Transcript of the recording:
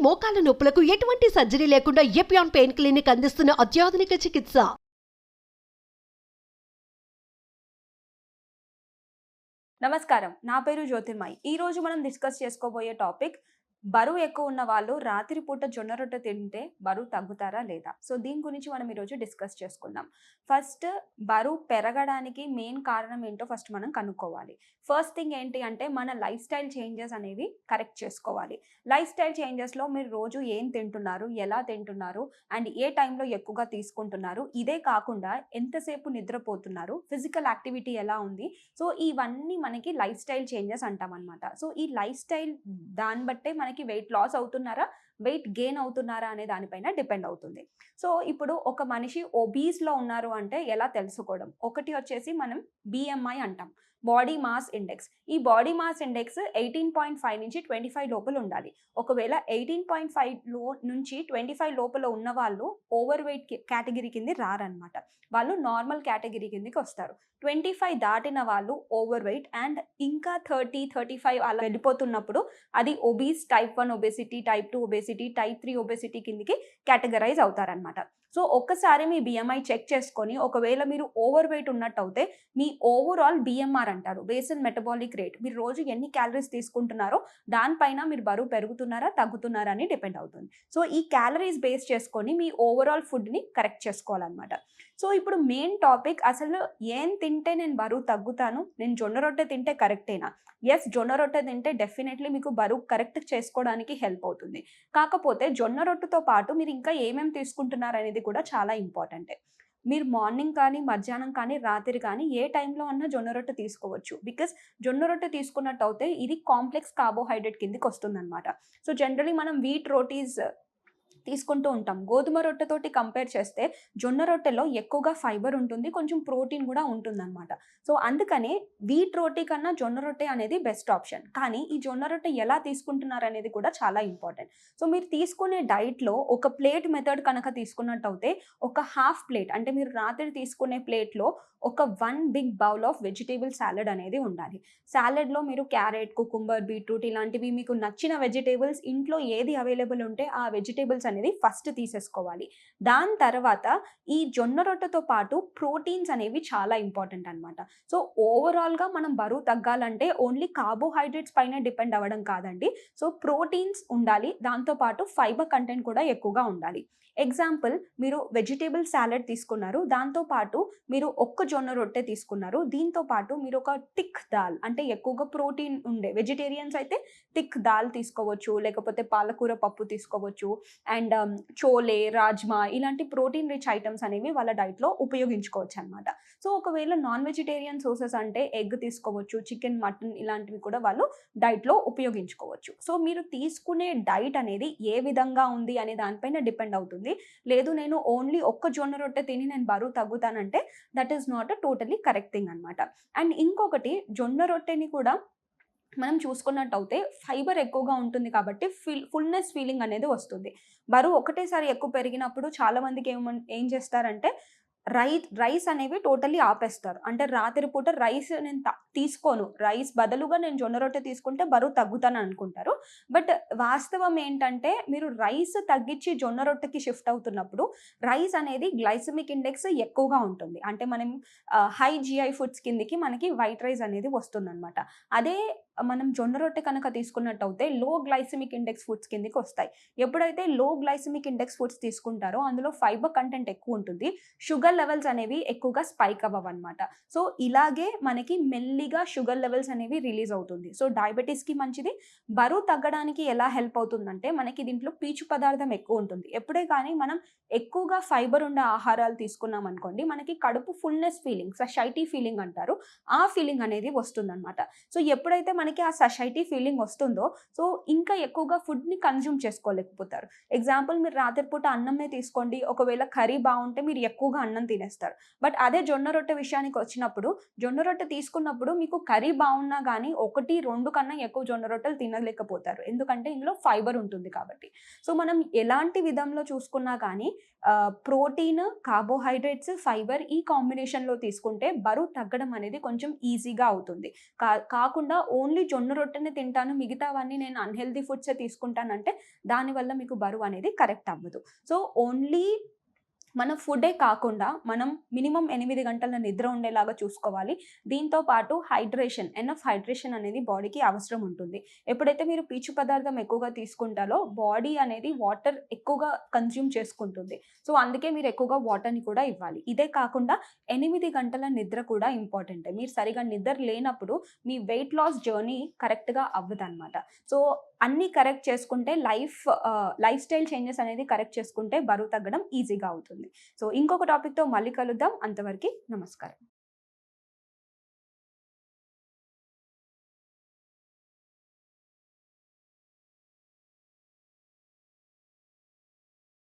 మోకాల నొప్పులకు ఎటువంటి సర్జరీ లేకుండా ఎపియాన్ పెయిన్ క్లినిక్ అందిస్తున్న అత్యాధునిక చికిత్స. నమస్కారం, నా పేరు జ్యోతిర్మయి. ఈ రోజు మనం డిస్కస్ చేసుకోబోయే టాపిక్ బరువు ఎక్కువ ఉన్న వాళ్ళు రాత్రిపూట జొన్న రొట్టె తింటే బరువు తగ్గుతారా లేదా. సో దీని గురించి మనం ఈరోజు డిస్కస్ చేసుకుందాం. ఫస్ట్, బరువు పెరగడానికి మెయిన్ కారణం ఏంటో ఫస్ట్ మనం కనుక్కోవాలి. ఫస్ట్ థింగ్ ఏంటి అంటే మన లైఫ్ స్టైల్ చేంజెస్ అనేవి కరెక్ట్ చేసుకోవాలి. లైఫ్ స్టైల్ చేంజెస్లో మీరు రోజు ఏం తింటున్నారు, ఎలా తింటున్నారు, అండ్ ఏ టైంలో ఎక్కువగా తీసుకుంటున్నారు, ఇదే కాకుండా ఎంతసేపు నిద్రపోతున్నారు, ఫిజికల్ యాక్టివిటీ ఎలా ఉంది, సో ఇవన్నీ మనకి లైఫ్ స్టైల్ చేంజెస్ అంటాం అనమాట. సో ఈ లైఫ్ స్టైల్ దాన్ని బట్టే మనకి వెయిట్ లాస్ అవుతున్నారా, వెయిట్ గెయిన్ అవుతున్నారా అనే దానిపైన డిపెండ్ అవుతుంది. సో ఇప్పుడు ఒక మనిషి ఒబీస్లో ఉన్నారు అంటే ఎలా తెలుసుకోవడం? ఒకటి వచ్చేసి మనం BMI అంటాం, బాడీ మాస్ ఇండెక్స్. ఈ బాడీ మాస్ ఇండెక్స్ 18.5 నుంచి 25 లోపల ఉండాలి. ఒకవేళ 18.5 నుంచి 25 లోపల ఉన్న వాళ్ళు ఓవర్ వెయిట్ కేటగిరీ కింద రారనమాట. వాళ్ళు నార్మల్ కేటగిరీ కిందకి వస్తారు. 25 దాటిన వాళ్ళు ఓవర్ వెయిట్, అండ్ ఇంకా 30-35 అలా వెళ్ళిపోతున్నప్పుడు అది obese, type 1 obesity, type 2 obesity, type 3 obesity కిందకి కేటగరైజ్ అవుతారనమాట. సో ఒక్కసారి మీ BMI చెక్ చేసుకొని ఒకవేళ మీరు ఓవర్ వెయిట్ ఉన్నట్టు అయితే మీ ఓవరాల్ BMR అంటారు, బేసల్ మెటబాలిక్ రేట్, మీరు రోజు ఎన్ని క్యాలరీస్ తీసుకుంటున్నారో దానిపైన మీరు బరువు పెరుగుతున్నారా తగ్గుతున్నారా అని డిపెండ్ అవుతుంది. సో ఈ క్యాలరీస్ బేస్ చేసుకొని మీ ఓవరాల్ ఫుడ్ని కరెక్ట్ చేసుకోవాలన్నమాట. సో ఇప్పుడు మెయిన్ టాపిక్, అసలు ఏం తింటే నేను బరువు తగ్గుతాను, నేను జొన్న రొట్టె తింటే కరెక్టేనా? ఎస్, జొన్న రొట్టె తింటే డెఫినెట్లీ మీకు బరువు కరెక్ట్ చేసుకోవడానికి హెల్ప్ అవుతుంది. కాకపోతే జొన్న రొట్టెతో పాటు మీరు ఇంకా ఏమేమి తీసుకుంటున్నారు అనేది కూడా చాలా ఇంపార్టెంటే. మీరు మార్నింగ్ కానీ, మధ్యాహ్నం కానీ, రాత్రి కానీ ఏ టైంలో అన్నా జొన్న రొట్టె తీసుకోవచ్చు. బికాస్ జొన్న రొట్టె తీసుకున్నట్టు అయితే ఇది కాంప్లెక్స్ కార్బోహైడ్రేట్ కిందకి వస్తుందన్నమాట. సో జనరలీ మనం వీట్ రోటీస్ తీసుకుంటూ ఉంటాం. గోధుమ రొట్టెతోటి కంపేర్ చేస్తే జొన్న రొట్టెలో ఎక్కువగా ఫైబర్ ఉంటుంది, కొంచెం ప్రోటీన్ కూడా ఉంటుందన్నమాట. సో అందుకనే వీట్ రోటీ కన్నా జొన్న రొట్టె అనేది బెస్ట్ ఆప్షన్. కానీ ఈ జొన్న రొట్టె ఎలా తీసుకుంటున్నారు అనేది కూడా చాలా ఇంపార్టెంట్. సో మీరు తీసుకునే డైట్లో ఒక ప్లేట్ మెథడ్ కనుక తీసుకున్నట్టు అయితే ఒక హాఫ్ ప్లేట్, అంటే మీరు రాత్రి తీసుకునే ప్లేట్లో ఒక 1 big bowl of vegetable salad అనేది ఉండాలి. సాలడ్లో మీరు క్యారెట్, కుకుంబర్, బీట్రూట్ ఇలాంటివి మీకు నచ్చిన వెజిటేబుల్స్, ఇంట్లో ఏది అవైలబుల్ ఉంటే ఆ వెజిటేబుల్స్ అనేది ఫస్ట్ తీసేసుకోవాలి. దాని తర్వాత ఈ జొన్న రొట్టెతో పాటు ప్రోటీన్స్ అనేవి చాలా ఇంపార్టెంట్ అనమాట. సో ఓవరాల్గా మనం బరువు తగ్గాలంటే ఓన్లీ కార్బోహైడ్రేట్స్ పైన డిపెండ్ అవ్వడం కాదండి. సో ప్రోటీన్స్ ఉండాలి, దాంతోపాటు ఫైబర్ కంటెంట్ కూడా ఎక్కువగా ఉండాలి. ఎగ్జాంపుల్, మీరు వెజిటేబుల్ సాలడ్ తీసుకున్నారు, దాంతోపాటు మీరు ఒక్క జొన్న రొట్టె తీసుకున్నారు, దీంతో పాటు మీరు ఒక టిక్ దాల్, అంటే ఎక్కువగా ప్రోటీన్ ఉండే వెజిటేరియన్స్ అయితే టిక్ దాల్ తీసుకోవచ్చు, లేకపోతే పాలకూర పప్పు తీసుకోవచ్చు, అండ్ చోలే, రాజ్మా ఇలాంటి ప్రోటీన్ రిచ్ ఐటమ్స్ అనేవి వాళ్ళ డైట్లో ఉపయోగించుకోవచ్చు అనమాట. సో ఒకవేళ నాన్ వెజిటేరియన్ సోర్సెస్ అంటే ఎగ్ తీసుకోవచ్చు, చికెన్, మటన్ ఇలాంటివి కూడా వాళ్ళు డైట్లో ఉపయోగించుకోవచ్చు. సో మీరు తీసుకునే డైట్ అనేది ఏ విధంగా ఉంది అనే దానిపైన డిపెండ్ అవుతుంది. లేదు నేను ఓన్లీ ఒక్క జొన్న రొట్టె తిని నేను బరువు తగ్గుతానంటే that is not a totally correct thing అనమాట. అండ్ ఇంకొకటి, జొన్న రొట్టెని కూడా మనం చూసుకున్నట్టు అయితే ఫైబర్ ఎక్కువగా ఉంటుంది కాబట్టి ఫుల్నెస్ ఫీలింగ్ అనేది వస్తుంది. బరువు ఒకటేసారి ఎక్కువ పెరిగినప్పుడు చాలా మందికి ఏం చేస్తారంటే రైస్ అనేవి టోటల్లీ ఆపేస్తారు. అంటే రాత్రిపూట రైస్ నేను తీసుకోను, రైస్ బదులుగా నేను జొన్న రొట్టె తీసుకుంటే బరువు తగ్గుతాను అనుకుంటారు. బట్ వాస్తవం ఏంటంటే మీరు రైస్ తగ్గించి జొన్న రొట్టెకి షిఫ్ట్ అవుతున్నప్పుడు రైస్ అనేది గ్లైసమిక్ ఇండెక్స్ ఎక్కువగా ఉంటుంది. అంటే మనం హై GI ఫుడ్స్ కిందకి మనకి వైట్ రైస్ అనేది వస్తుందన్నమాట. అదే మనం జొన్న రొట్టె కనుక తీసుకున్నట్టు అయితే లో గ్లైసమిక్ ఇండెక్స్ ఫుడ్స్ కిందకి వస్తాయి. ఎప్పుడైతే లో గ్లైసమిక్ ఇండెక్స్ ఫుడ్స్ తీసుకుంటారో అందులో ఫైబర్ కంటెంట్ ఎక్కువ ఉంటుంది, షుగర్ లెవెల్స్ అనేవి ఎక్కువగా స్పైక్ అవ్వవన్నమాట. సో ఇలాగే మనకి మెల్లిగా షుగర్ లెవెల్స్ అనేవి రిలీజ్ అవుతుంది. సో డయాబెటీస్కి మంచిది. బరువు తగ్గడానికి ఎలా హెల్ప్ అవుతుందంటే మనకి దీంట్లో పీచు పదార్థం ఎక్కువ ఉంటుంది. ఎప్పుడే కానీ మనం ఎక్కువగా ఫైబర్ ఉండే ఆహారాలు తీసుకున్నాం అనుకోండి, మనకి కడుపు ఫుల్నెస్ ఫీలింగ్, సషైటీ ఫీలింగ్ అంటారు, ఆ ఫీలింగ్ అనేది వస్తుందన్నమాట. సో ఎప్పుడైతే మనకి ఆ సషైటీ ఫీలింగ్ వస్తుందో సో ఇంకా ఎక్కువగా ఫుడ్ని కన్జ్యూమ్ చేసుకోలేకపోతారు. ఎగ్జాంపుల్, మీరు రాత్రిపూట అన్నమే తీసుకోండి, ఒకవేళ కర్రీ బాగుంటే మీరు ఎక్కువగా అన్నం తినేస్తారు. బట్ అదే జొన్న రొట్టె విషయానికి వచ్చినప్పుడు జొన్న రొట్టె తీసుకున్నప్పుడు మీకు కర్రీ బాగున్నా కానీ 1-2 కన్నా ఎక్కువ జొన్న రొట్టెలు తినలేకపోతారు, ఎందుకంటే ఇందులో ఫైబర్ ఉంటుంది కాబట్టి. సో మనం ఎలాంటి విధంలో చూసుకున్నా కానీ ప్రోటీన్, కార్బోహైడ్రేట్స్, ఫైబర్ ఈ కాంబినేషన్లో తీసుకుంటే బరువు తగ్గడం అనేది కొంచెం ఈజీగా అవుతుంది. కాకుండా ఓన్లీ ఓన్లీ జొన్న రొట్టెనే తింటాను, మిగతావన్నీ నేను అన్‌హెల్తీ ఫుడ్సే తీసుకుంటానంటే దానివల్ల మీకు బరువు అనేది కరెక్ట్ అవ్వదు. సో, ఓన్లీ మన ఫుడ్డే కాకుండా మనం మినిమమ్ 8 గంటల నిద్ర ఉండేలాగా చూసుకోవాలి. దీంతో పాటు ఎనఫ్ హైడ్రేషన్ అనేది బాడీకి అవసరం ఉంటుంది. ఎప్పుడైతే మీరు పీచు పదార్థం ఎక్కువగా తీసుకుంటారో బాడీ అనేది వాటర్ ఎక్కువగా కన్జ్యూమ్ చేసుకుంటుంది. సో, అందుకే మీరు ఎక్కువగా వాటర్‌ని కూడా ఇవ్వాలి. ఇదే కాకుండా 8 గంటల నిద్ర కూడా ఇంపార్టెంటే. మీరు సరిగ్గా నిద్ర లేనప్పుడు మీ వెయిట్ లాస్ జర్నీ కరెక్ట్‌గా అవ్వదనమాట. సో, అన్నీ కరెక్ట్ చేసుకుంటే లైఫ్ స్టైల్ చేంజెస్ అనేది కరెక్ట్ చేసుకుంటే బరువు తగ్గడం ఈజీగా అవుతుంది. సో, ఇంకొక టాపిక్‌తో మళ్ళీ కలుద్దాం. అంతవరకి నమస్కారం.